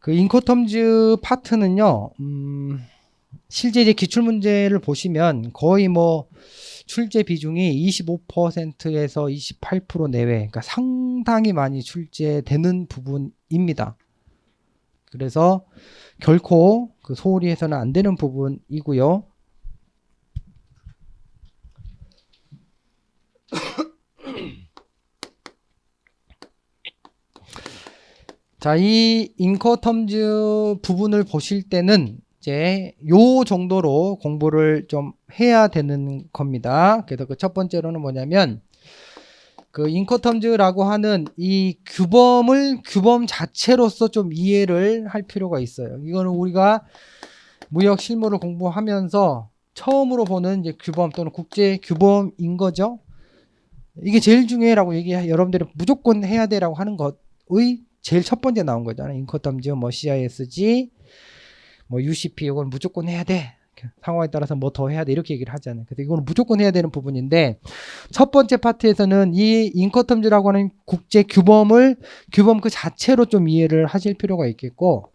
그 인코텀즈 파트는요, 실제 이제 기출문제를 보시면 거의 뭐 출제 비중이 25%에서 28% 내외, 그러니까 상당히 많이 출제되는 부분입니다. 그래서 결코 그 소홀히 해서는 안 되는 부분이고요. 자, 이 인코텀즈 부분을 보실 때는 이제 요 정도로 공부를 좀 해야 되는 겁니다. 그래서 그 첫 번째로는 뭐냐면 그 인코텀즈라고 하는 이 규범을 규범 자체로서 좀 이해를 할 필요가 있어요. 이거는 우리가 무역 실무를 공부하면서 처음으로 보는 이제 규범 또는 국제 규범인 거죠. 이게 제일 중요해라고 여러분들이 무조건 해야 돼라고 하는 것의 제일 첫 번째 나온 거잖아요. 인코텀즈, 뭐 CISG, 뭐 UCP 이건 무조건 해야 돼. 상황에 따라서 뭐 더 해야 돼 이렇게 얘기를 하잖아요. 그래서 이거는 무조건 해야 되는 부분인데 첫 번째 파트에서는 이 인코텀즈라고 하는 국제 규범을 규범 그 자체로 좀 이해를 하실 필요가 있겠고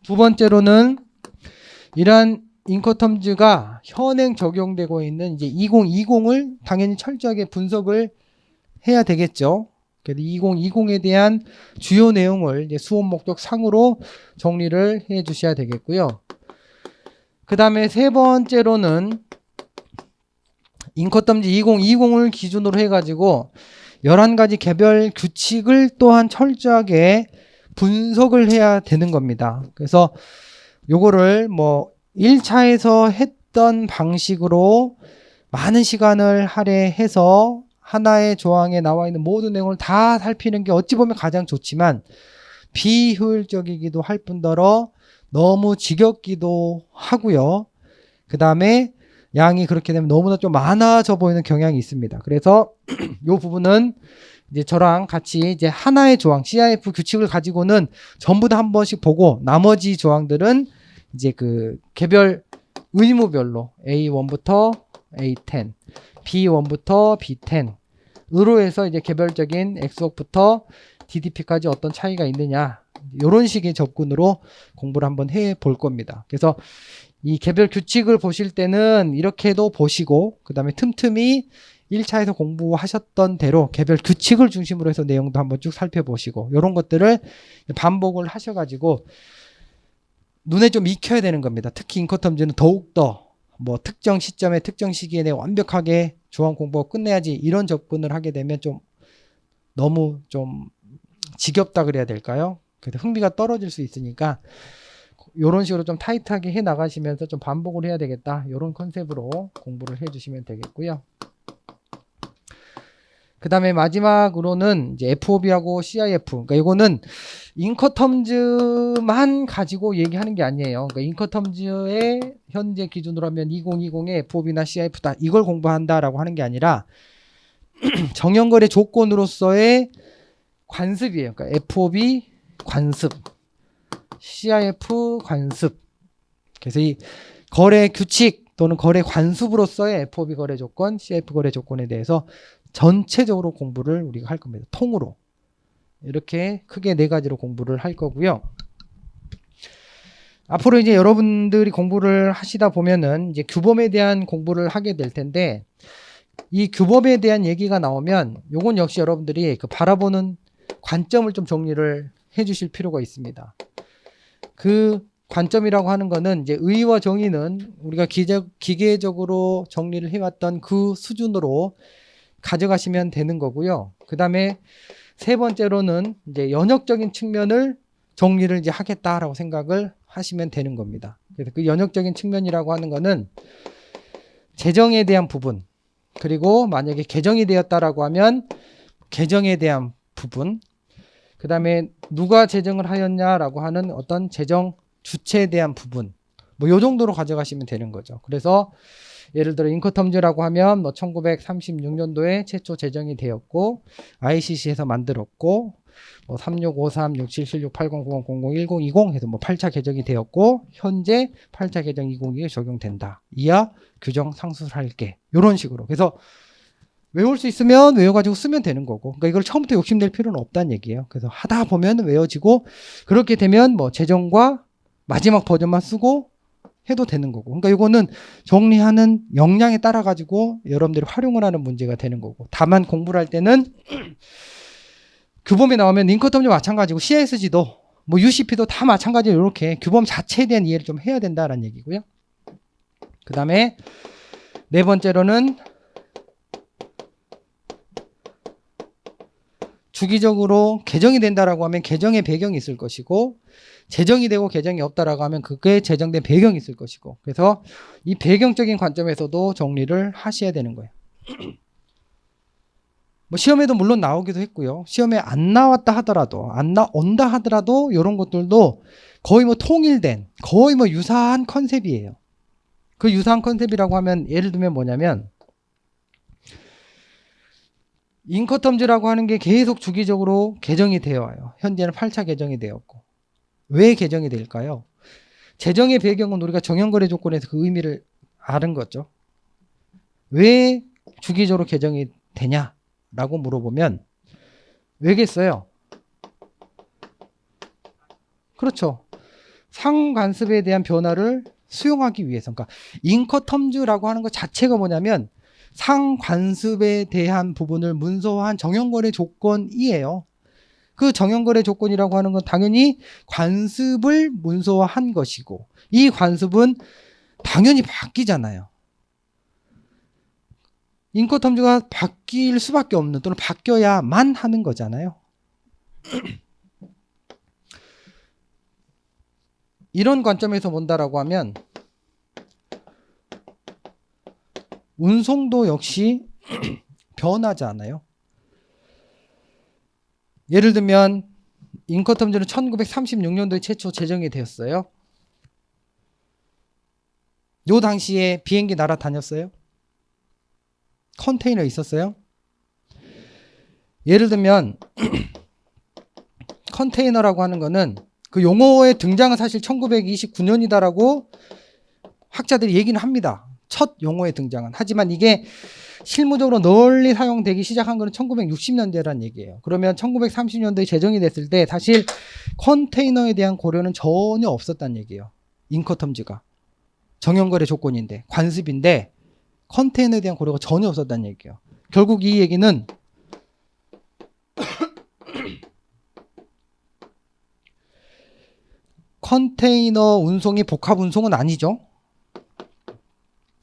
두 번째로는 이러한 인코텀즈가 현행 적용되고 있는 이제 2020을 당연히 철저하게 분석을 해야 되겠죠. 그래서 2020에 대한 주요 내용을 이제 수업 목적 상으로 정리를 해 주셔야 되겠고요. 그 다음에 세 번째로는 인코텀즈 2020을 기준으로 해가지고 11가지 개별 규칙을 또한 철저하게 분석을 해야 되는 겁니다. 그래서 요거를 뭐 1차에서 했던 방식으로 많은 시간을 할애해서 하나의 조항에 나와 있는 모든 내용을 다 살피는 게 어찌 보면 가장 좋지만 비효율적이기도 할 뿐더러 너무 지겹기도 하고요. 그 다음에 양이 그렇게 되면 너무나 좀 많아져 보이는 경향이 있습니다. 그래서 이 부분은 이제 저랑 같이 이제 하나의 조항 CIF 규칙을 가지고는 전부 다 한 번씩 보고 나머지 조항들은 이제 그 개별 의무별로 A1부터 A10, B1부터 B10 으로 해서 이제 개별적인 X옥부터 DDP까지 어떤 차이가 있느냐 이런 식의 접근으로 공부를 한번 해 볼 겁니다. 그래서 이 개별 규칙을 보실 때는 이렇게도 보시고 그 다음에 틈틈이 1차에서 공부하셨던 대로 개별 규칙을 중심으로 해서 내용도 한번 쭉 살펴보시고 이런 것들을 반복을 하셔가지고 눈에 좀 익혀야 되는 겁니다. 특히 인코텀즈는 더욱더 뭐 특정 시점에 특정 시기에 내가 완벽하게 조항 공부가 끝내야지 이런 접근을 하게 되면 좀 너무 좀 지겹다 그래야 될까요? 그래서 흥미가 떨어질 수 있으니까 이런 식으로 좀 타이트하게 해 나가시면서 좀 반복을 해야 되겠다 이런 컨셉으로 공부를 해 주시면 되겠고요. 그 다음에 마지막으로는 이제 FOB하고 CIF. 그러니까 이거는 인코텀즈만 가지고 얘기하는 게 아니에요. 그러니까 인코텀즈의 현재 기준으로 하면 2020의 FOB나 CIF다. 이걸 공부한다라고 하는 게 아니라 정형거래 조건으로서의 관습이에요. 그러니까 FOB 관습, CIF 관습. 그래서 이 거래 규칙 또는 거래 관습으로서의 FOB 거래 조건, CIF 거래 조건에 대해서 전체적으로 공부를 우리가 할 겁니다. 통으로. 이렇게 크게 4가지로 공부를 할 거고요. 앞으로 이제 여러분들이 공부를 하시다 보면은 이제 규범에 대한 공부를 하게 될 텐데 이 규범에 대한 얘기가 나오면 요건 역시 여러분들이 그 바라보는 관점을 좀 정리를 해 주실 필요가 있습니다. 그 관점이라고 하는 거는 이제 의의와 정의는 우리가 기계적으로 정리를 해왔던 그 수준으로 가져가시면 되는 거고요. 그 다음에 세 번째로는 이제 연역적인 측면을 정리를 이제 하겠다라고 생각을 하시면 되는 겁니다. 그래서 그 연역적인 측면이라고 하는 거는 재정에 대한 부분, 그리고 만약에 개정이 되었다라고 하면 개정에 대한 부분, 그 다음에 누가 제정을 하였냐라고 하는 어떤 재정 주체에 대한 부분, 뭐 요 정도로 가져가시면 되는 거죠. 그래서 예를 들어 인코텀즈라고 하면 뭐 1936년도에 최초 제정이 되었고 ICC에서 만들었고 뭐 3653, 6776, 80, 90, 00, 10, 20 해서 뭐 8차 개정이 되었고 현재 8차 개정 2022에 적용된다. 이하 규정 상수할게. 이런 식으로. 그래서 외울 수 있으면 외워가지고 쓰면 되는 거고. 그러니까 이걸 처음부터 욕심낼 필요는 없다는 얘기예요. 그래서 하다 보면 외워지고 그렇게 되면 뭐 재정과 마지막 버전만 쓰고 해도 되는 거고. 그러니까 이거는 정리하는 역량에 따라 가지고 여러분들이 활용을 하는 문제가 되는 거고. 다만 공부를 할 때는 규범이 나오면 링커텀도 마찬가지고 CSG도 뭐 UCP도 다 마찬가지로 이렇게 규범 자체에 대한 이해를 좀 해야 된다라는 얘기고요. 그 다음에 네 번째로는 주기적으로 개정이 된다라고 하면 개정의 배경이 있을 것이고 재정이 되고 개정이 없다라고 하면 그게 재정된 배경이 있을 것이고 그래서 이 배경적인 관점에서도 정리를 하셔야 되는 거예요. 뭐 시험에도 물론 나오기도 했고요. 시험에 안 나왔다 하더라도 안 나온다 하더라도 이런 것들도 거의 뭐 통일된 거의 뭐 유사한 컨셉이에요. 그 유사한 컨셉이라고 하면 예를 들면 뭐냐면 인커텀즈라고 하는 게 계속 주기적으로 개정이 되어 와요. 현재는 8차 개정이 되었고 왜 개정이 될까요? 재정의 배경은 우리가 정형거래 조건에서 그 의미를 아는 거죠. 왜 주기적으로 개정이 되냐라고 물어보면 왜겠어요? 그렇죠. 상관습에 대한 변화를 수용하기 위해서. 그러니까 인커텀즈라고 하는 것 자체가 뭐냐면 상관습에 대한 부분을 문서화한 정형거래 조건이에요. 그 정형거래 조건이라고 하는 건 당연히 관습을 문서화한 것이고 이 관습은 당연히 바뀌잖아요. 인커텀즈가 바뀔 수밖에 없는 또는 바뀌어야만 하는 거잖아요. 이런 관점에서 본다라고 하면 운송도 역시 변하지 않아요. 예를 들면 인커텀즈는 1936년도에 최초 제정이 되었어요. 요 당시에 비행기 날아다녔어요? 컨테이너 있었어요? 예를 들면 컨테이너라고 하는 거는 그 용어의 등장은 사실 1929년이다라고 학자들이 얘기는 합니다. 첫 용어의 등장은. 하지만 이게 실무적으로 널리 사용되기 시작한 거는 1960년대라는 얘기예요. 그러면 1930년도에 제정이 됐을 때 사실 컨테이너에 대한 고려는 전혀 없었다는 얘기예요. 인커텀즈가. 정형거래 조건인데 관습인데 컨테이너에 대한 고려가 전혀 없었다는 얘기예요. 결국 이 얘기는 컨테이너 운송이 복합 운송은 아니죠.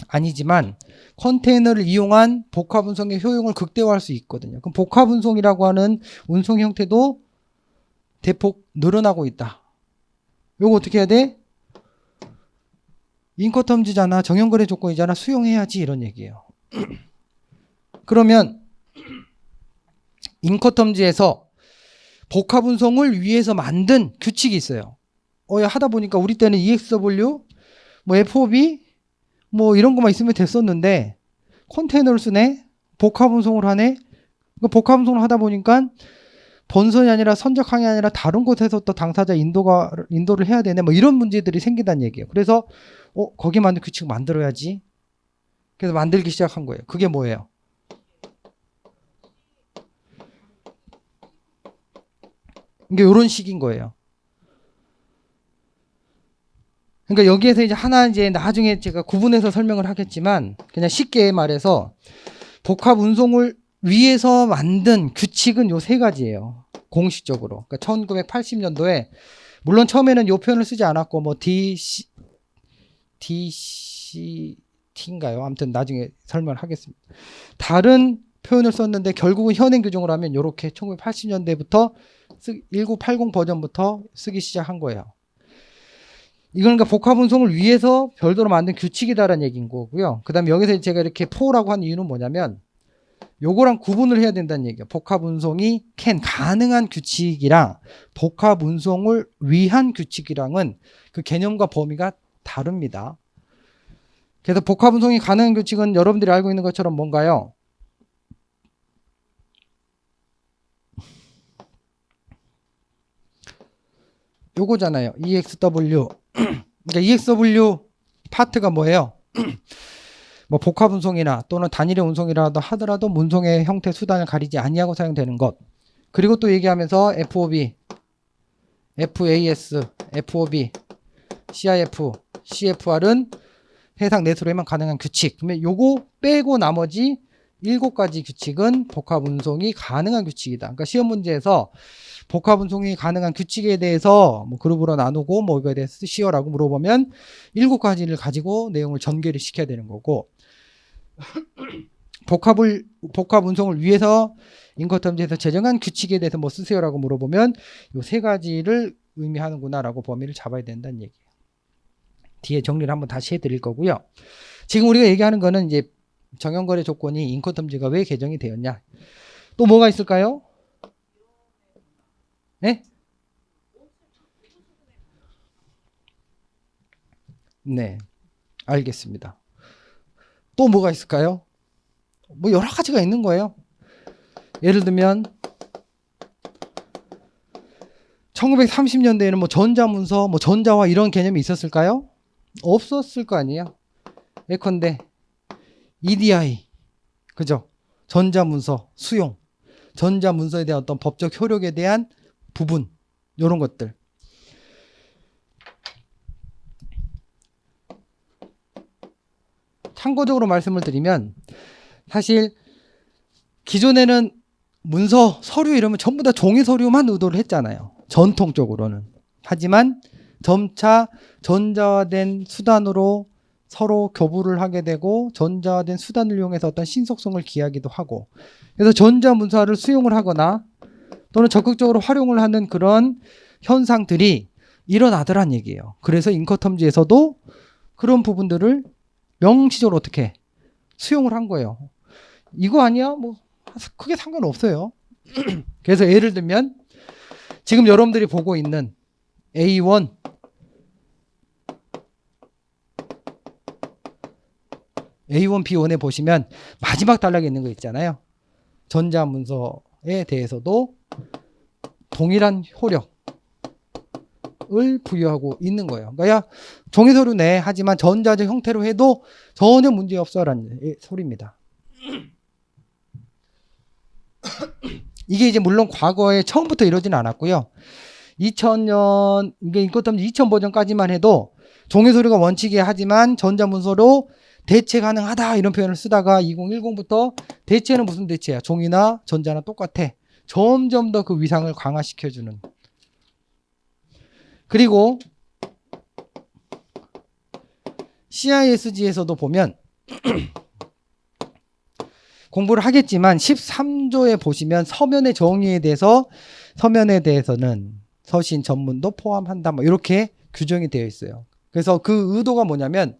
아니지만 컨테이너를 이용한 복합 운송의 효용을 극대화할 수 있거든요. 그럼 복합 운송이라고 하는 운송 형태도 대폭 늘어나고 있다. 요거 어떻게 해야 돼? 인커텀즈잖아. 정형거래 조건이잖아. 수용해야지 이런 얘기예요. 그러면 인커텀즈에서 복합 운송을 위해서 만든 규칙이 있어요. 하다 보니까 우리 때는 EXW, 뭐 FOB, 뭐 이런 것만 있으면 됐었는데 컨테이너를 쓰네? 복합 운송을 하네? 복합 운송을 하다 보니까 본선이 아니라 선적항이 아니라 다른 곳에서 또 당사자 인도를 해야 되네? 뭐 이런 문제들이 생긴다는 얘기예요. 그래서 거기 만든 규칙 만들어야지. 그래서 만들기 시작한 거예요. 그게 뭐예요? 이게 이런 식인 거예요. 그러니까 여기에서 이제 하나 이제 나중에 제가 구분해서 설명을 하겠지만 그냥 쉽게 말해서 복합 운송을 위해서 만든 규칙은 요 세 가지예요. 공식적으로. 그러니까 1980년도에 물론 처음에는 요 표현을 쓰지 않았고 뭐 DCT인가요? 아무튼 나중에 설명을 하겠습니다. 다른 표현을 썼는데 결국은 현행 규정을 하면 이렇게 1980년대부터 1980 버전부터 쓰기 시작한 거예요. 이건 그러니까 복합 운송을 위해서 별도로 만든 규칙이다라는 얘기인 거고요. 그 다음에 여기서 제가 이렇게 포라고 한 이유는 뭐냐면 요거랑 구분을 해야 된다는 얘기예요. 복합 운송이 가능한 규칙이랑 복합 운송을 위한 규칙이랑은 그 개념과 범위가 다릅니다. 그래서 복합 운송이 가능한 규칙은 여러분들이 알고 있는 것처럼 뭔가요? 요거잖아요. EXW. 그러니까 EXW 파트가 뭐예요? 뭐 복합 운송이나 또는 단일의 운송이라도 하더라도 문송의 형태 수단을 가리지 아니하고 사용되는 것. 그리고 또 얘기하면서 FOB, FAS, FOB, CIF, CFR은 해상 내수로에만 가능한 규칙. 그러면 요거 빼고 나머지 7가지 규칙은 복합 운송이 가능한 규칙이다. 그러니까 시험 문제에서 복합 운송이 가능한 규칙에 대해서 뭐 그룹으로 나누고 뭐 이거에 대해서 쓰시오라고 물어보면 7가지를 가지고 내용을 전개를 시켜야 되는 거고, 복합 운송을 위해서 인커텀지에서 제정한 규칙에 대해서 뭐 쓰세요라고 물어보면 요 3가지를 의미하는구나라고 범위를 잡아야 된다는 얘기예요. 뒤에 정리를 한번 다시 해드릴 거고요. 지금 우리가 얘기하는 거는 이제 정형거래 조건이 인커텀지가 왜 개정이 되었냐. 또 뭐가 있을까요? 네? 네, 알겠습니다. 또 뭐가 있을까요? 뭐 여러 가지가 있는 거예요. 예를 들면 1930년대에는 뭐 전자문서, 뭐 전자화 이런 개념이 있었을까요? 없었을 거 아니에요. 예컨대 EDI, 그죠? 전자문서 수용, 전자문서에 대한 어떤 법적 효력에 대한 부분, 이런 것들. 참고적으로 말씀을 드리면 사실 기존에는 문서, 서류 이러면 전부 다 종이 서류만 의도를 했잖아요. 전통적으로는. 하지만 점차 전자화된 수단으로 서로 교부를 하게 되고 전자화된 수단을 이용해서 어떤 신속성을 기하기도 하고, 그래서 전자문서를 수용을 하거나 또는 적극적으로 활용을 하는 그런 현상들이 일어나더란 얘기예요. 그래서 인커텀지에서도 그런 부분들을 명시적으로 어떻게 수용을 한 거예요. 이거 아니야? 뭐 크게 상관없어요. 그래서 예를 들면 지금 여러분들이 보고 있는 A1, A1, B1에 보시면 마지막 단락에 있는 거 있잖아요. 전자문서에 대해서도 동일한 효력을 부여하고 있는 거예요. 그러니까 야, 종이서류네. 하지만 전자적 형태로 해도 전혀 문제없어라는 소리입니다. 이게 이제 물론 과거에 처음부터 이러지는 않았고요. 2000년, 이게 인커텀지 2000 버전까지만 해도 종이서류가 원칙이야 하지만 전자문서로 대체 가능하다 이런 표현을 쓰다가 2010부터 대체는 무슨 대체야? 종이나 전자나 똑같아. 점점 더 그 위상을 강화시켜주는. 그리고 CISG에서도 보면 공부를 하겠지만 13조에 보시면 서면의 정의에 대해서 서면에 대해서는 서신 전문도 포함한다 뭐 이렇게 규정이 되어 있어요. 그래서 그 의도가 뭐냐면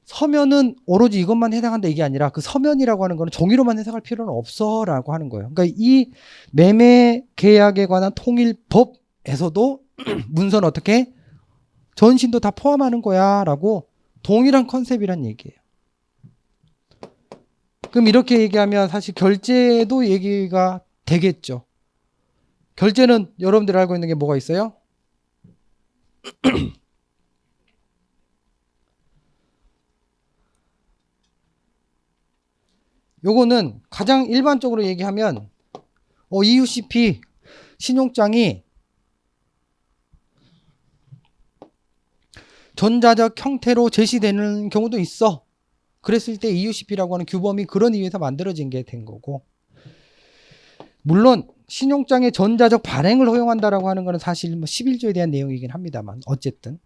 서면은 오로지 이것만 해당한다 이게 아니라 그 서면이라고 하는 거는 종이로만 해석할 필요는 없어 라고 하는 거예요. 그러니까 이 매매 계약에 관한 통일법에서도 문서는 어떻게 전신도 다 포함하는 거야 라고 동일한 컨셉이란 얘기예요. 그럼 이렇게 얘기하면 사실 결제도 얘기가 되겠죠. 결제는 여러분들이 알고 있는 게 뭐가 있어요? 요거는 가장 일반적으로 얘기하면 EUCP 신용장이 전자적 형태로 제시되는 경우도 있어. 그랬을 때 EUCP라고 하는 규범이 그런 이유에서 만들어진 게 된 거고, 물론 신용장의 전자적 발행을 허용한다라고 하는 것은 사실 뭐 11조에 대한 내용이긴 합니다만 어쨌든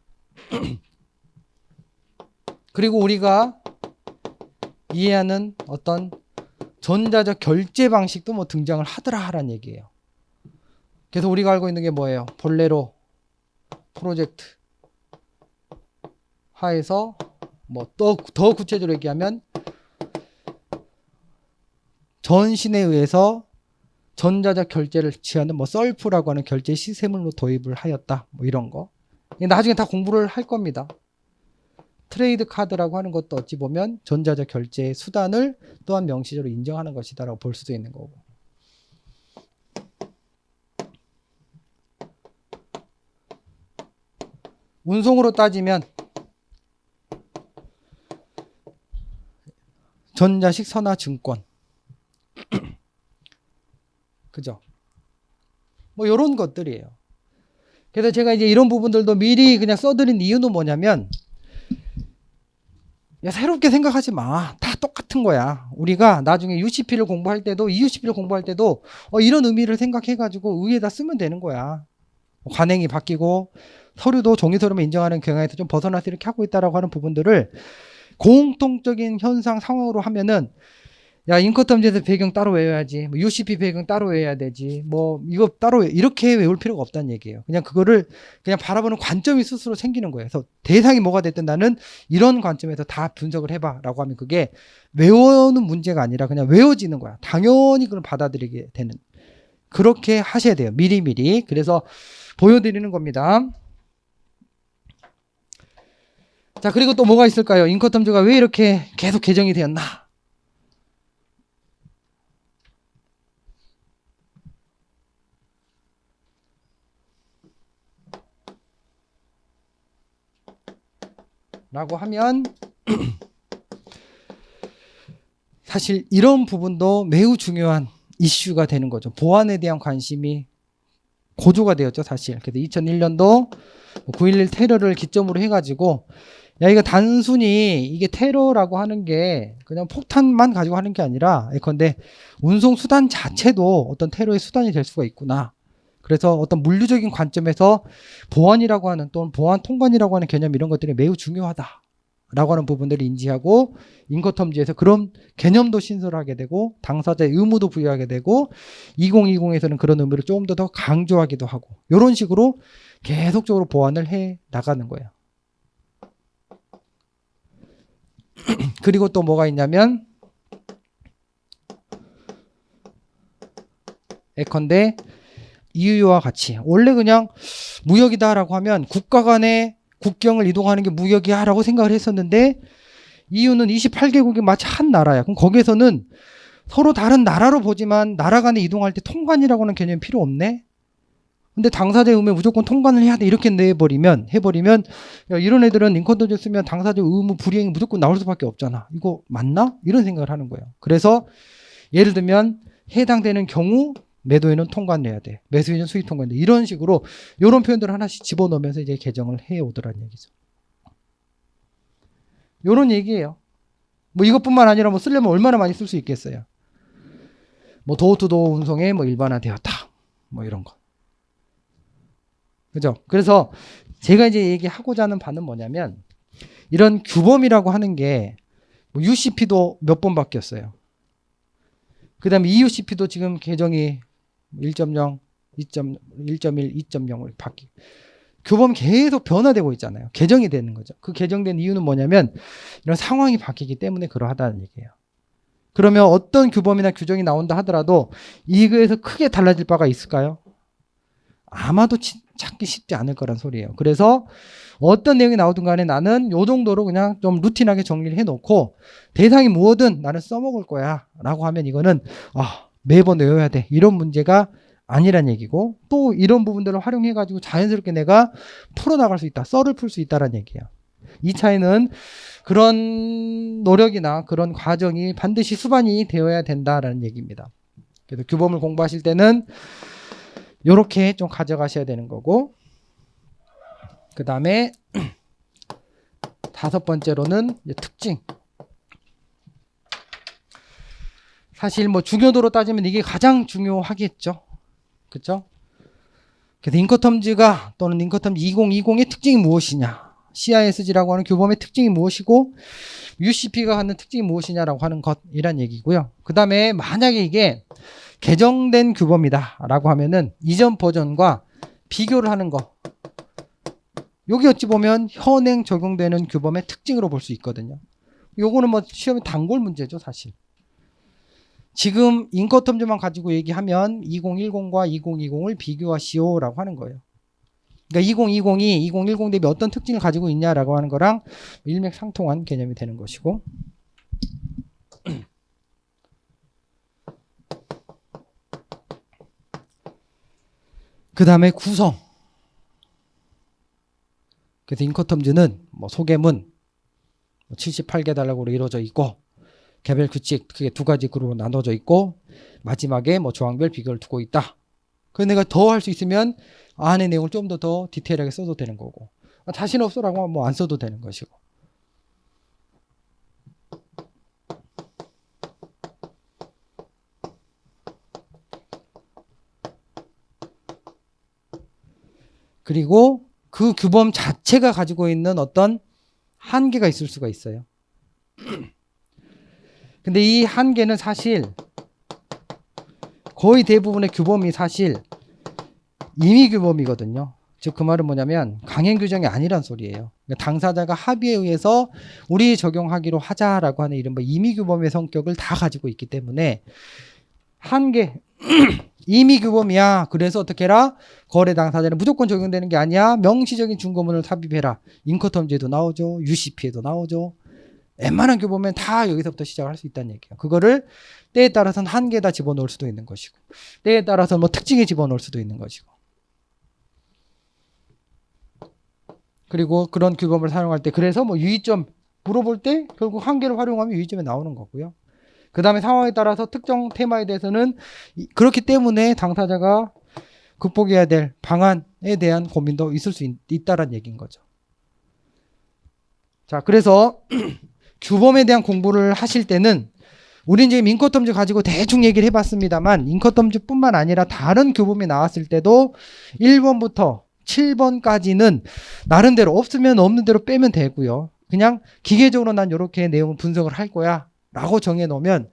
그리고 우리가 이해하는 어떤 전자적 결제 방식도 뭐 등장을 하더라라는 얘기예요. 그래서 우리가 알고 있는 게 뭐예요? 볼레로 프로젝트 하에서 뭐 더 구체적으로 얘기하면 전신에 의해서 전자적 결제를 취하는 뭐 썰프라고 하는 결제 시스템을 도입을 하였다. 뭐 이런 거. 나중에 다 공부를 할 겁니다. 트레이드 카드라고 하는 것도 어찌 보면 전자적 결제 수단을 또한 명시적으로 인정하는 것이다라고 볼 수도 있는 거고. 운송으로 따지면 전자식 선화증권. 그죠? 뭐 요런 것들이에요. 그래서 제가 이제 이런 부분들도 미리 그냥 써드린 이유는 뭐냐면, 야, 새롭게 생각하지 마. 다 똑같은 거야. 우리가 나중에 UCP를 공부할 때도, EUCP를 공부할 때도 이런 의미를 생각해가지고 위에다 쓰면 되는 거야. 관행이 바뀌고 서류도 종이 서류만 인정하는 경향에서 좀 벗어나서 이렇게 하고 있다라고 하는 부분들을 공통적인 현상 상황으로 하면은, 야, 인커텀즈에서 배경 따로 외워야지, 뭐 UCP 배경 따로 외워야 되지, 뭐 이거 따로 이렇게 외울 필요가 없다는 얘기예요. 그냥 그거를 그냥 바라보는 관점이 스스로 생기는 거예요. 그래서 대상이 뭐가 됐든 나는 이런 관점에서 다 분석을 해봐라고 하면 그게 외우는 문제가 아니라 그냥 외워지는 거야. 당연히 그걸 받아들이게 되는. 그렇게 하셔야 돼요. 미리미리. 그래서 보여드리는 겁니다. 자, 그리고 또 뭐가 있을까요? 인커텀즈가 왜 이렇게 계속 개정이 되었나? 라고 하면 사실 이런 부분도 매우 중요한 이슈가 되는 거죠. 보안에 대한 관심이 고조가 되었죠, 사실. 그래서 2001년도 9.11 테러를 기점으로 해가지고, 야, 이거 단순히 이게 테러라고 하는 게 그냥 폭탄만 가지고 하는 게 아니라, 예컨대 운송 수단 자체도 어떤 테러의 수단이 될 수가 있구나. 그래서 어떤 물리적인 관점에서 보안이라고 하는, 또는 보안 통관이라고 하는 개념, 이런 것들이 매우 중요하다 라고 하는 부분들을 인지하고, 인커텀즈에서 그런 개념도 신설하게 되고 당사자의 의무도 부여하게 되고, 2020에서는 그런 의무를 조금 더 강조하기도 하고, 이런 식으로 계속적으로 보완을 해 나가는 거예요. 그리고 또 뭐가 있냐면, 예컨대 EU와 같이, 원래 그냥 무역이다라고 하면 국가 간의 국경을 이동하는 게 무역이야 라고 생각을 했었는데, EU는 28개국이 마치 한 나라야. 그럼 거기에서는 서로 다른 나라로 보지만 나라 간에 이동할 때 통관이라고 하는 개념이 필요 없네? 근데 당사자의 의무에 무조건 통관을 해야 돼, 이렇게 해버리면, 야, 이런 애들은 인컨텀즈 쓰면 당사자 의무 불이행이 무조건 나올 수밖에 없잖아. 이거 맞나? 이런 생각을 하는 거예요. 그래서 예를 들면 해당되는 경우 매도인은 통관을 해야 돼, 매수인은 수익 통관을 해. 이런 식으로 이런 표현들을 하나씩 집어넣으면서 이제 개정을 해오더라는 얘기죠. 이런 얘기예요. 뭐 이것뿐만 아니라 뭐 쓰려면 얼마나 많이 쓸 수 있겠어요. 뭐 도어투도어 운송에 뭐 일반화되었다, 뭐 이런 거. 그죠? 그래서 제가 이제 얘기하고자 하는 바는 뭐냐면, 이런 규범이라고 하는 게 뭐 UCP도 몇 번 바뀌었어요. 그 다음에 EUCP도 지금 개정이 1.0, 1.1, 2.0으로 바뀌고, 규범이 계속 변화되고 있잖아요. 개정이 되는 거죠. 그 개정된 이유는 뭐냐면 이런 상황이 바뀌기 때문에 그러하다는 얘기예요. 그러면 어떤 규범이나 규정이 나온다 하더라도 이거에서 크게 달라질 바가 있을까요? 아마도 찾기 쉽지 않을 거란 소리예요. 그래서 어떤 내용이 나오든 간에 나는 요 정도로 그냥 좀 루틴하게 정리를 해놓고, 대상이 뭐든 나는 써먹을 거야 라고 하면 이거는 매번 외워야 돼, 이런 문제가 아니란 얘기고, 또 이런 부분들을 활용해 가지고 자연스럽게 내가 풀어나갈 수 있다, 썰을 풀 수 있다란 얘기예요. 이 차이는 그런 노력이나 그런 과정이 반드시 수반이 되어야 된다라는 얘기입니다. 그래서 규범을 공부하실 때는 이렇게 좀 가져가셔야 되는 거고, 그 다음에 5번째로는 특징. 사실 뭐 중요도로 따지면 이게 가장 중요하겠죠. 그렇죠? 그래서 인커텀즈가, 또는 인커텀즈 2020의 특징이 무엇이냐, CISG라고 하는 규범의 특징이 무엇이고 UCP가 갖는 특징이 무엇이냐라고 하는 것이란 얘기고요. 그 다음에 만약에 이게 개정된 규범이다 라고 하면은 이전 버전과 비교를 하는 거, 여기 어찌 보면 현행 적용되는 규범의 특징으로 볼 수 있거든요. 요거는 뭐 시험에 단골 문제죠, 사실. 지금 인커텀즈만 가지고 얘기하면 2010과 2020을 비교하시오라고 하는 거예요. 그러니까 2020이 2010 대비 어떤 특징을 가지고 있냐라고 하는 거랑 일맥상통한 개념이 되는 것이고, 그 다음에 구성. 그래서 인커텀즈는 뭐 소개문 78개 단락으로 이루어져 있고, 개별 규칙 크게 두 가지 그룹으로 나눠져 있고 마지막에 뭐 조항별 비교를 두고 있다. 그래서 내가 더 할 수 있으면 안의 내용을 좀 더 디테일하게 써도 되는 거고 자신 없어라고 하면 뭐 안 써도 되는 것이고. 그리고 그 규범 자체가 가지고 있는 어떤 한계가 있을 수가 있어요. 근데 이 한계는 사실 거의 대부분의 규범이 사실 임의 규범이거든요. 즉 그 말은 뭐냐면 강행 규정이 아니란 소리예요. 그러니까 당사자가 합의에 의해서 우리 적용하기로 하자라고 하는 이른바 임의 규범의 성격을 다 가지고 있기 때문에 한계 임의 규범이야. 그래서 어떻게 해라? 거래 당사자는 무조건 적용되는 게 아니야. 명시적인 중거문을 삽입해라. 인커텀즈에도 나오죠. UCP에도 나오죠. 웬만한 규범은 다 여기서부터 시작할 수 있다는 얘기예요. 그거를 때에 따라서는 한계에다 집어넣을 수도 있는 것이고 때에 따라서는 뭐 특징에 집어넣을 수도 있는 것이고 그리고 그런 규범을 사용할 때 그래서 뭐 유의점 물어볼 때 결국 한계를 활용하면 유의점이 나오는 거고요. 그 다음에 상황에 따라서 특정 테마에 대해서는 그렇기 때문에 당사자가 극복해야 될 방안에 대한 고민도 있을 수 있다는 얘기인 거죠. 자, 그래서 규범에 대한 공부를 하실 때는 우린 지금 인커텀즈 가지고 대충 얘기를 해봤습니다만 인커텀즈뿐만 아니라 다른 규범이 나왔을 때도 1번부터 7번까지는 나름대로 없으면 없는 대로 빼면 되고요. 그냥 기계적으로 난 이렇게 내용을 분석을 할 거야 라고 정해놓으면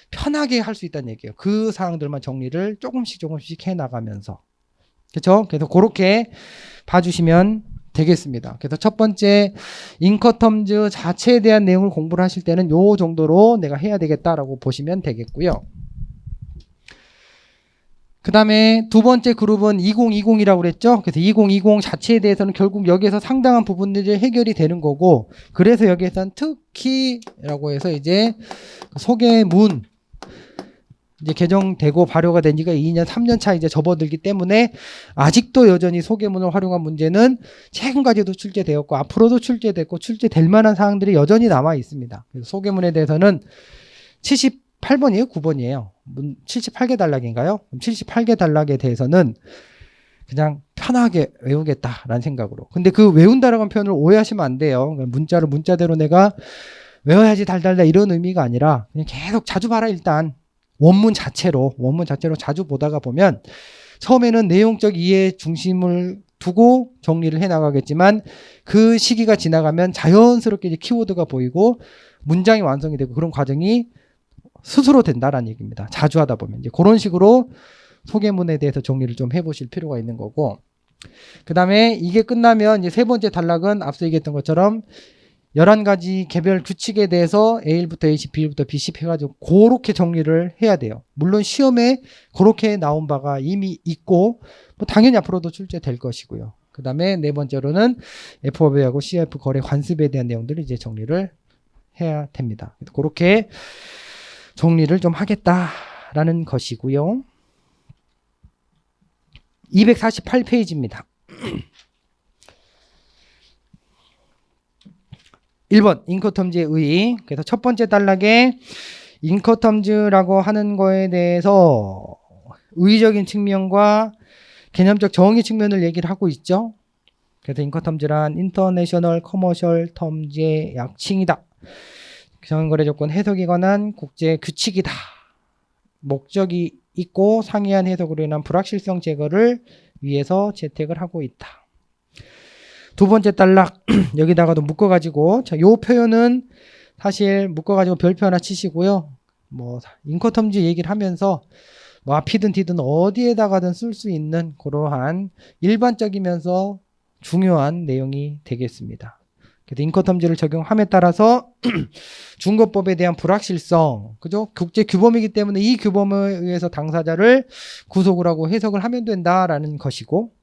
편하게 할 수 있다는 얘기예요. 그 사항들만 정리를 조금씩 해나가면서. 그렇죠? 그래서 그렇게 봐주시면 되겠습니다. 그래서 첫 번째 인커텀즈 자체에 대한 내용을 공부를 하실 때는 요 정도로 내가 해야 되겠다라고 보시면 되겠고요. 그 다음에 두 번째 그룹은 2020이라고 그랬죠. 그래서 2020 자체에 대해서는 결국 여기에서 상당한 부분들이 해결이 되는 거고 그래서 여기에서는 특히라고 해서 이제 소개문 이제 개정되고 발효가 된 지가 2년, 3년 차 이제 접어들기 때문에 아직도 여전히 소개문을 활용한 문제는 최근까지도 출제되었고 앞으로도 출제됐고 출제될 만한 사항들이 여전히 남아 있습니다. 그래서 소개문에 대해서는 78번이에요? 9번이에요? 78개 단락인가요? 78개 단락에 대해서는 그냥 편하게 외우겠다라는 생각으로. 근데 그 외운다라는 표현을 오해하시면 안 돼요. 문자를 문자대로 내가 외워야지 달달달 이런 의미가 아니라 그냥 계속 자주 봐라 일단. 원문 자체로 자주 보다가 보면 처음에는 내용적 이해 중심을 두고 정리를 해 나가겠지만 그 시기가 지나가면 자연스럽게 이제 키워드가 보이고 문장이 완성이 되고 그런 과정이 스스로 된다라는 얘기입니다. 자주 하다 보면 이제 그런 식으로 소개문에 대해서 정리를 좀 해보실 필요가 있는 거고 그 다음에 이게 끝나면 이제 세 번째 단락은 앞서 얘기했던 것처럼 11가지 개별 규칙에 대해서 A1부터 A10, B1부터 B10 해가지고 그렇게 정리를 해야 돼요. 물론 시험에 그렇게 나온 바가 이미 있고 뭐 당연히 앞으로도 출제될 것이고요. 그 다음에 네 번째로는 FOB하고 CF 거래 관습에 대한 내용들을 이제 정리를 해야 됩니다. 그렇게 정리를 좀 하겠다라는 것이고요. 248페이지입니다. 1번 인커텀즈의 의의. 그래서 첫 번째 단락에 인커텀즈라고 하는 거에 대해서 의의적인 측면과 개념적 정의 측면을 얘기를 하고 있죠. 그래서 인커텀즈란 인터내셔널 커머셜 텀즈의 약칭이다. 정거래 조건 해석에 관한 국제 규칙이다. 목적이 있고 상이한 해석으로 인한 불확실성 제거를 위해서 채택을 하고 있다. 두 번째 단락 여기다가도 묶어가지고 자, 요 표현은 사실 묶어가지고 별표 하나 치시고요. 뭐 인커텀즈 얘기를 하면서 뭐 앞이든 뒤든 어디에다가든 쓸 수 있는 그러한 일반적이면서 중요한 내용이 되겠습니다. 그래서 인커텀즈를 적용함에 따라서 중거법에 대한 불확실성, 그죠? 국제 규범이기 때문에 이 규범에 의해서 당사자를 구속을 하고 해석을 하면 된다라는 것이고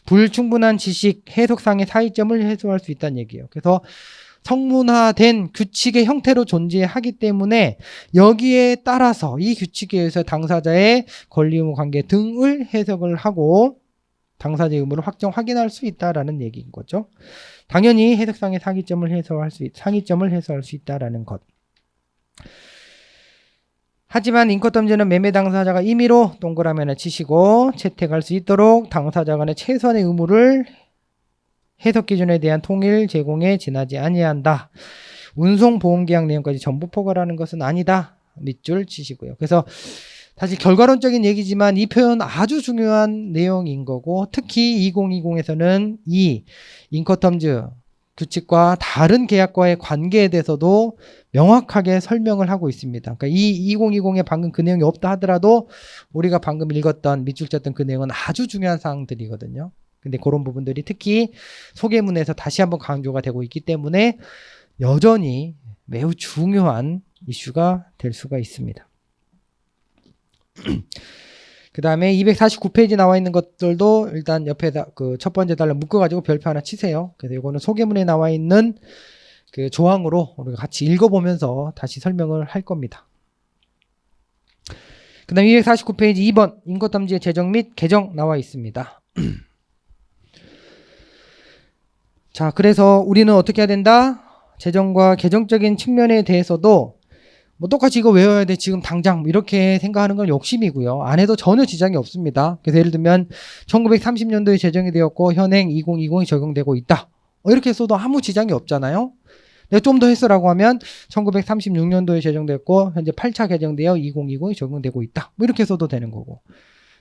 불충분한 지식, 해석상의 차이점을 해소할 수 있다는 얘기예요. 그래서 성문화된 규칙의 형태로 존재하기 때문에 여기에 따라서 이 규칙에 의해서 당사자의 권리 의무 관계 등을 해석을 하고 당사자의 의무를 확인할 수 있다라는 얘기인 거죠. 당연히 해석상의 상이점을 해소할 수 있다라는 것. 하지만 인권탐지는 매매 당사자가 임의로 동그라미 하나 치시고 채택할 수 있도록 당사자 간의 최소한의 의무를 해석 기준에 대한 통일 제공에 지나지 아니한다. 운송 보험 계약 내용까지 전부 포괄하는 것은 아니다. 밑줄 치시고요. 그래서 사실 결과론적인 얘기지만 이 표현 아주 중요한 내용인 거고, 특히 2020에서는 이 인권탐지 규칙과 다른 계약과의 관계에 대해서도 명확하게 설명을 하고 있습니다. 그러니까 이 2020에 방금 그 내용이 없다 하더라도 우리가 방금 읽었던 밑줄 쳤던 그 내용은 아주 중요한 사항들이거든요. 근데 그런 부분들이 특히 소개문에서 다시 한번 강조가 되고 있기 때문에 여전히 매우 중요한 이슈가 될 수가 있습니다. 그 다음에 249페이지 나와 있는 것들도 일단 옆에다 그 첫 번째 달러 묶어가지고 별표 하나 치세요. 그래서 이거는 소개문에 나와 있는 그 조항으로 우리가 같이 읽어보면서 다시 설명을 할 겁니다. 그 다음 249페이지 2번 인권탐지의 제정 및 개정 나와 있습니다. 자, 그래서 우리는 어떻게 해야 된다? 제정과 개정적인 측면에 대해서도 뭐 똑같이 이거 외워야 돼 지금 당장 이렇게 생각하는 건 욕심이고요. 안 해도 전혀 지장이 없습니다. 그래서 예를 들면 1930년도에 제정이 되었고 현행 2020이 적용되고 있다. 이렇게 써도 아무 지장이 없잖아요. 내가 좀 더 했으라고 하면 1936년도에 제정됐고 현재 8차 개정되어 2020이 적용되고 있다. 뭐 이렇게 써도 되는 거고.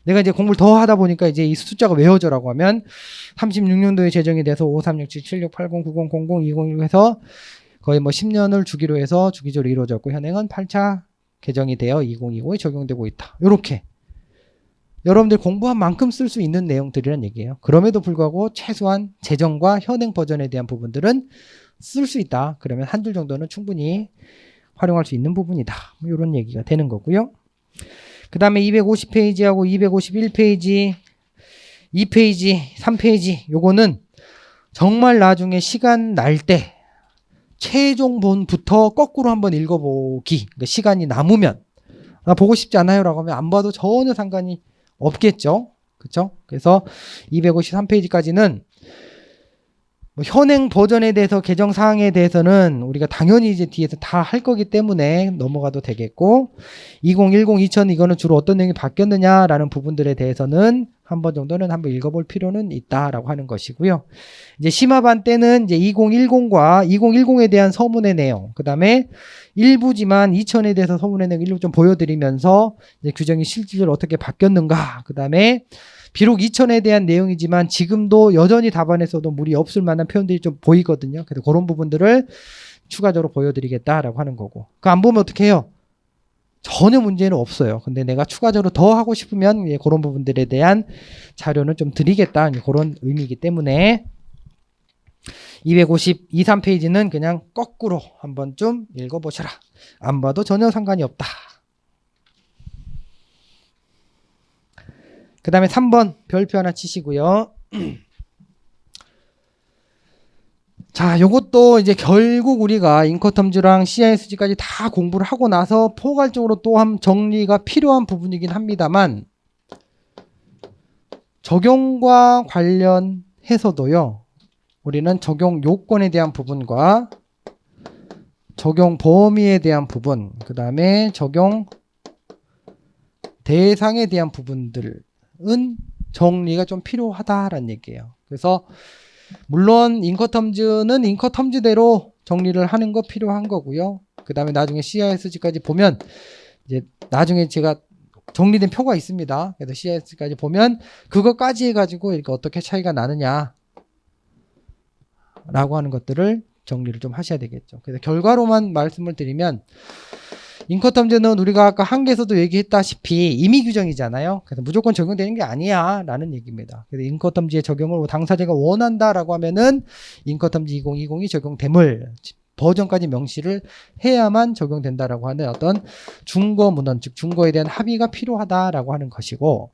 내가 이제 공부를 더 하다 보니까 이제 이 숫자가 외워져라고 하면 36년도에 제정이 돼서 5367, 76, 80, 90, 00, 2016 해서 거의 뭐 10년을 주기로 해서 주기적으로 이루어졌고 현행은 8차 개정이 되어 2020에 적용되고 있다. 이렇게 여러분들 공부한 만큼 쓸 수 있는 내용들이란 얘기예요. 그럼에도 불구하고 최소한 제정과 현행 버전에 대한 부분들은 쓸 수 있다. 그러면 한 줄 정도는 충분히 활용할 수 있는 부분이다. 이런 얘기가 되는 거고요. 그 다음에 250페이지하고 251페이지, 2페이지, 3페이지 요거는 정말 나중에 시간 날 때 최종본부터 거꾸로 한번 읽어보기. 그러니까 시간이 남으면 나 보고 싶지 않아요 라고 하면 안 봐도 전혀 상관이 없겠죠. 그렇죠? 그래서 253페이지까지는 뭐 현행 버전에 대해서 개정 사항에 대해서는 우리가 당연히 이제 뒤에서 다 할 거기 때문에 넘어가도 되겠고 2010, 2000 이거는 주로 어떤 내용이 바뀌었느냐라는 부분들에 대해서는 한 번 정도는 한번 읽어볼 필요는 있다라고 하는 것이고요. 이제 심화반 때는 이제 2010과 2010에 대한 서문의 내용, 그 다음에 일부지만 2000에 대해서 서문의 내용 일부 좀 보여드리면서 이제 규정이 실질적으로 어떻게 바뀌었는가, 그 다음에 비록 2000에 대한 내용이지만 지금도 여전히 답안에서도 무리 없을 만한 표현들이 좀 보이거든요. 그래서 그런 부분들을 추가적으로 보여드리겠다라고 하는 거고. 그 안 보면 어떻게 해요? 전혀 문제는 없어요. 근데 내가 추가적으로 더 하고 싶으면 그런 부분들에 대한 자료는 좀 드리겠다. 그런 의미이기 때문에 252, 3페이지는 그냥 거꾸로 한번 좀 읽어보셔라. 안 봐도 전혀 상관이 없다. 그 다음에 3번 별표 하나 치시고요. 자, 요것도 이제 결국 우리가 인권탐지랑 CISG까지 다 공부를 하고 나서 포괄적으로 또 한 정리가 필요한 부분이긴 합니다만 적용과 관련해서도요. 우리는 적용 요건에 대한 부분과 적용 범위에 대한 부분, 그 다음에 적용 대상에 대한 부분들은 정리가 좀 필요하다라는 얘기예요. 그래서 물론 인권탐지는 인권탐지대로 정리를 하는 거 필요한 거고요. 그 다음에 나중에 CISG까지 보면 이제 나중에 제가 정리된 표가 있습니다. 그래서 CISG까지 보면 그거까지 해가지고 이렇게 어떻게 차이가 나느냐 라고 하는 것들을 정리를 좀 하셔야 되겠죠. 그래서 결과로만 말씀을 드리면 인권탐지는 우리가 아까 한계에서도 얘기했다시피 임의 규정이잖아요. 그래서 무조건 적용되는 게 아니야 라는 얘기입니다. 그래서 인권탐지의 적용을 당사자가 원한다라고 하면은 인권탐지 2020이 적용됨을 버전까지 명시를 해야만 적용된다라고 하는 어떤 준거 문헌, 즉 준거에 대한 합의가 필요하다라고 하는 것이고,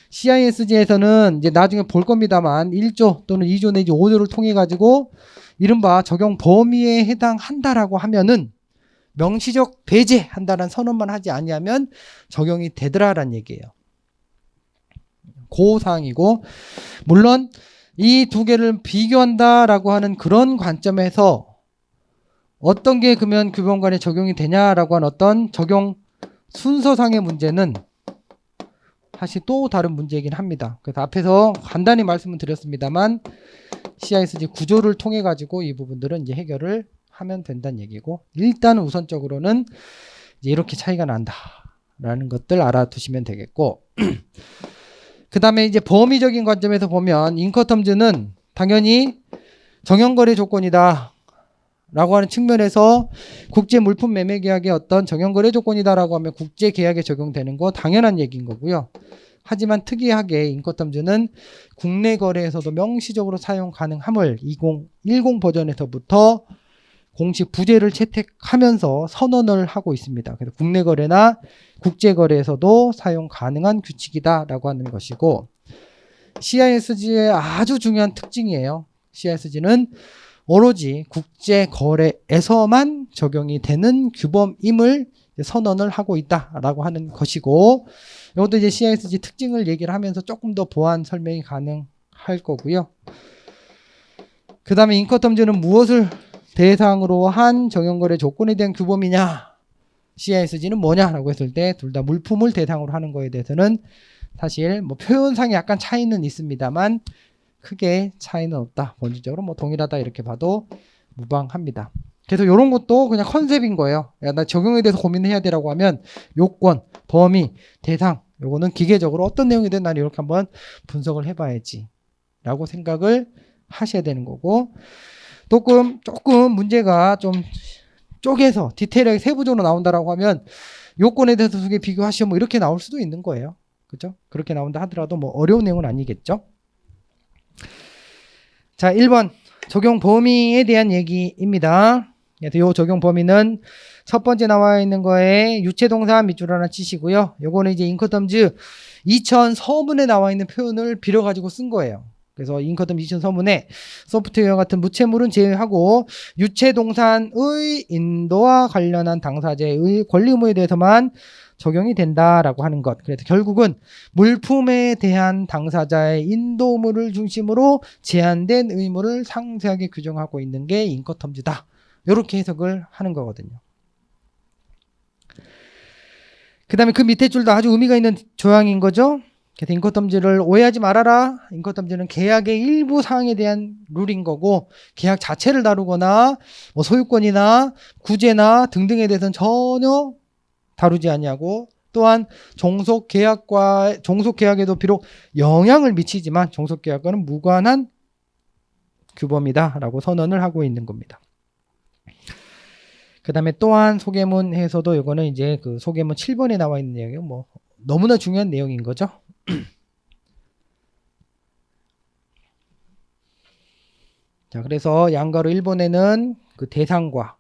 CISG에서는 이제 나중에 볼 겁니다만 1조 또는 2조 내지 5조를 통해 가지고 이른바 적용 범위에 해당한다라고 하면은 명시적 배제한다는 선언만 하지 아니하면 적용이 되더라라는 얘기예요. 그 사항이고, 물론 이 두 개를 비교한다라고 하는 그런 관점에서 어떤 게 그러면 규범 간에 적용이 되냐라고 하는 어떤 적용 순서상의 문제는 사실 또 다른 문제이긴 합니다. 그래서 앞에서 간단히 말씀을 드렸습니다만 CISG 구조를 통해 가지고 이 부분들은 이제 해결을 하면 된다는 얘기고, 일단 우선적으로는 이제 이렇게 차이가 난다라는 것들 알아두시면 되겠고 그 다음에 이제 범위적인 관점에서 보면 인커텀즈는 당연히 정형거래 조건이다 라고 하는 측면에서 국제 물품 매매 계약의 어떤 정형거래 조건이다 라고 하면 국제 계약에 적용되는 거 당연한 얘기인 거고요. 하지만 특이하게 인커텀즈는 국내 거래에서도 명시적으로 사용 가능함을 2010 버전에서부터 공식 부제를 채택하면서 선언을 하고 있습니다. 그래서 국내 거래나 국제 거래에서도 사용 가능한 규칙이다라고 하는 것이고, CISG의 아주 중요한 특징이에요. CISG는 오로지 국제 거래에서만 적용이 되는 규범임을 선언을 하고 있다라고 하는 것이고, 이것도 이제 CISG 특징을 얘기를 하면서 조금 더 보완 설명이 가능할 거고요. 그 다음에 인커텀즈는 무엇을 대상으로 한 정형거래 조건에 대한 규범이냐, CISG는 뭐냐라고 했을 때 둘 다 물품을 대상으로 하는 거에 대해서는 사실 뭐 표현상에 약간 차이는 있습니다만 크게 차이는 없다. 본질적으로 뭐 동일하다 이렇게 봐도 무방합니다. 그래서 이런 것도 그냥 컨셉인 거예요. 야, 나 적용에 대해서 고민해야 되라고 하면 요건, 범위, 대상, 요거는 기계적으로 어떤 내용이든 난 이렇게 한번 분석을 해봐야지 라고 생각을 하셔야 되는 거고, 조금 문제가 좀 쪼개서 디테일하게 세부적으로 나온다라고 하면 요건에 대해서 두 개 비교하시면 뭐 이렇게 나올 수도 있는 거예요. 그죠? 그렇게 나온다 하더라도 뭐 어려운 내용은 아니겠죠? 자, 1번 적용 범위에 대한 얘기입니다. 그래서 요 적용 범위는 첫 번째 나와 있는 거에 유체동사 밑줄 하나 치시고요. 요거는 이제 인커텀즈 2000 서문에 나와 있는 표현을 빌어가지고 쓴 거예요. 그래서 인커텀 2000 서문에 소프트웨어 같은 무체물은 제외하고 유체동산의 인도와 관련한 당사자의 권리 의무에 대해서만 적용이 된다라고 하는 것. 그래서 결국은 물품에 대한 당사자의 인도 의무를 중심으로 제한된 의무를 상세하게 규정하고 있는 게 인커텀즈다. 이렇게 해석을 하는 거거든요. 그 다음에 그 밑에 줄도 아주 의미가 있는 조항인 거죠. 그래서 인커텀즈를 오해하지 말아라. 인커텀즈는 계약의 일부 사항에 대한 룰인 거고, 계약 자체를 다루거나 뭐 소유권이나 구제나 등등에 대해서는 전혀 다루지 아니하고, 또한 종속 계약에도 비록 영향을 미치지만 종속 계약과는 무관한 규범이다라고 선언을 하고 있는 겁니다. 그 다음에 또한 소개문에서도 이거는 이제 그 소개문 7번에 나와 있는 내용이에요. 뭐 너무나 중요한 내용인 거죠. 자, 그래서 양가로 1번에는 그 대상과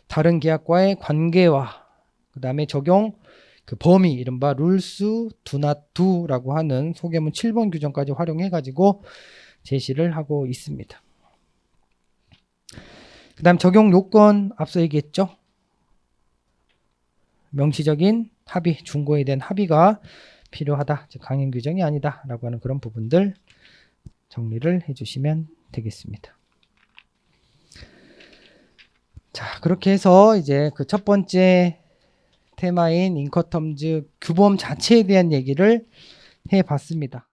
다른 계약과의 관계와 그 다음에 적용 그 범위, 이른바 룰스 두나두라고 하는 소개문 7번 규정까지 활용해 가지고 제시를 하고 있습니다. 그 다음 적용 요건 앞서 얘기했죠. 명시적인 합의, 중고에 대한 합의가 필요하다. 즉 강행 규정이 아니다 라고 하는 그런 부분들 정리를 해주시면 되겠습니다. 자, 그렇게 해서 이제 그 첫 번째 테마인 인커텀즈 규범 자체에 대한 얘기를 해봤습니다.